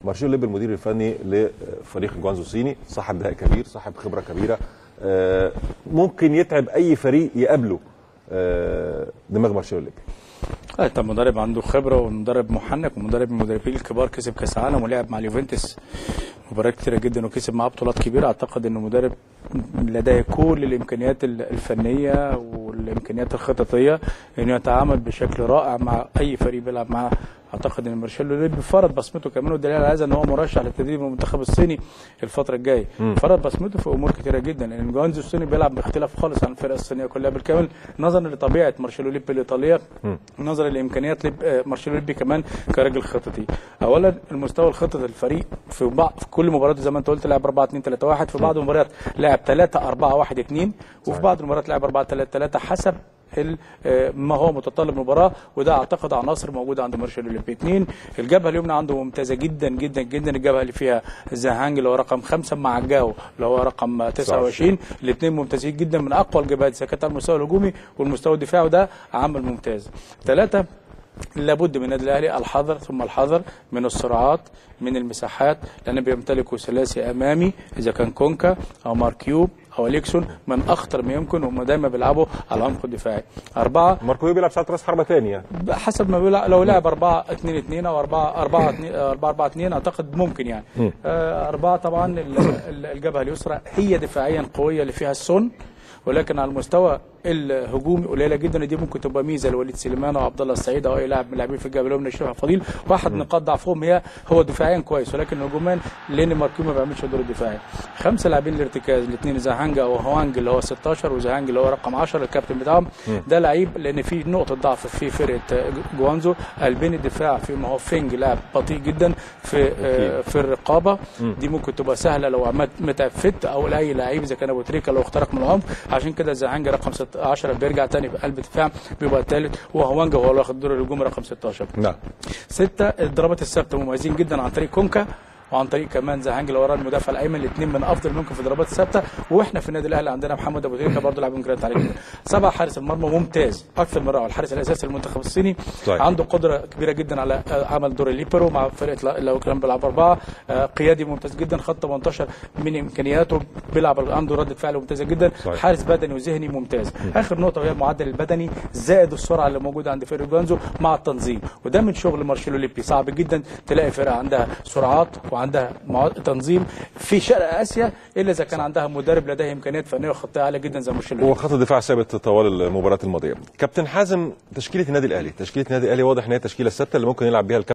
مارشيلو ليبي المدير الفني لفريق جوانزو الصيني، صاحب دهاء كبير، صاحب خبره كبيره، ممكن يتعب اي فريق يقابله. دماغ مارشيلو ليبي. انت مدرب عنده خبره ومدرب محنك ومدرب من المدربين الكبار، كسب كاس عالم ولعب مع اليوفنتوس مباريات كتيره جدا وكسب معاه بطولات كبيره. اعتقد انه مدرب لديه كل الامكانيات الفنيه والامكانيات الخططيه انه يتعامل بشكل رائع مع اي فريق بيلعب معاه. اعتقد ان مارشيلو ليبي فرض بصمته كمان، والدليل على هذا ان هو مرشح للتدريب المنتخب الصيني الفتره الجايه. فرض بصمته في امور كثيره جدا، لان جوانزو الصيني بيلعب باختلاف خالص عن الفرق الصينيه كلها بالكامل، نظرا لطبيعه مارشيلو ليبي الايطاليه، نظرا لامكانيات مارشيلو ليبي كمان كراجل خططي. اولا المستوى الخططي الفريق في كل مباراه زي ما انت قلت لعب 4-2-3-1، في بعض المباريات لعب 3-4-1-2، وفي بعض المباريات لعب 4-3-3 حسب ما هو متطلب مباراه، وده اعتقد عناصر موجوده عند مارشيلو ليبي. 2 الجبهه اليمنى عنده ممتازه جدا جدا جدا، الجبهه اللي فيها زهانج اللي هو رقم 5 مع جاو اللي هو رقم 29، الاثنين ممتازين جدا، من اقوى الجبهات اذا كانت على المستوى الهجومي والمستوى الدفاعي، وده عامل ممتاز. 3 لابد من النادي الاهلي الحذر ثم الحذر من السرعات، من المساحات، لان بيمتلكوا ثلاثي امامي اذا كان كونكا او ماركيوب او اليكسون من اخطر ما يمكن، وهم دايما بيلعبوا على العمق الدفاعي. 4 ماركيوب بيلعب ساعات راس حربه ثانيه حسب ما بيلعب، لو لعب 4-2-2 او 4-4-2 اعتقد ممكن يعني. 4 طبعا الجبهه اليسرى هي دفاعيا قويه اللي فيها السن، ولكن على المستوى الهجومي قليله جدا، دي ممكن تبقى ميزه لوليد سليمان او عبد الله السعيد او اي لاعب من اللاعبين في الجبهه اليمنى شريف فضيل. واحد نقاط ضعفهم هو دفاعيا كويس، ولكن هجوميا لان ماركيو ما بيعملش الدور الدفاعي. 5 لاعبين الارتكاز، الاثنين زهانجا او هوانج اللي هو 16 وزهانج اللي هو رقم 10 الكابتن بتاعهم. ده لعيب لان في نقطه ضعف في فرقه جوانزو، قلبين الدفاع في ما هو فينج لاعب بطيء جدا في الرقابه، دي ممكن تبقى سهله لو متعب فت او لاي لعيب اذا كان ابو تريكه لو اخترق من العمق. عشان كده زهانج رقم 10 بيرجع تاني في قلب الدفاع بيبقى الثالث، وهوانجا هو اللي واخد دور الهجوم رقم 16. نعم. 6 الضربات الثابته مميزين جدا عن طريق كونكا وعن طريق كمان زهانج اللي وراه المدافع الايمن، الاثنين من افضل ممكن في الضربات الثابته. واحنا في النادي الاهلي عندنا محمد ابو تريكه برضه لاعب امكانيات عاليه جدا. 7 حارس المرمى ممتاز اكثر من رائع، الحارس الاساسي للمنتخب الصيني صحيح. عنده قدره كبيره جدا على عمل دور الليبرو مع فرقه لو كان بيلعب 4. قيادي ممتاز جدا، خط 18 من امكانياته، بيلعب عنده رده فعل ممتازه جدا صحيح. حارس بدني وذهني ممتاز. اخر نقطه وهي المعدل البدني زائد السرعه اللي موجوده عند فريق جوانزو مع التنظيم، وده من شغل مارشيلو ليبي. صعب جدا تلاقي فرقه عندها سرعات وعندها تنظيم في شرق اسيا الا اذا كان عندها مدرب لديه امكانيات فنيه وخطيه عاليه جدا زي مارشيلو. هو خط الدفاع ثابت طوال المباراه الماضيه. كابتن حازم، تشكيله النادي الاهلي واضح ان هي التشكيله الثابته اللي ممكن يلعب بيها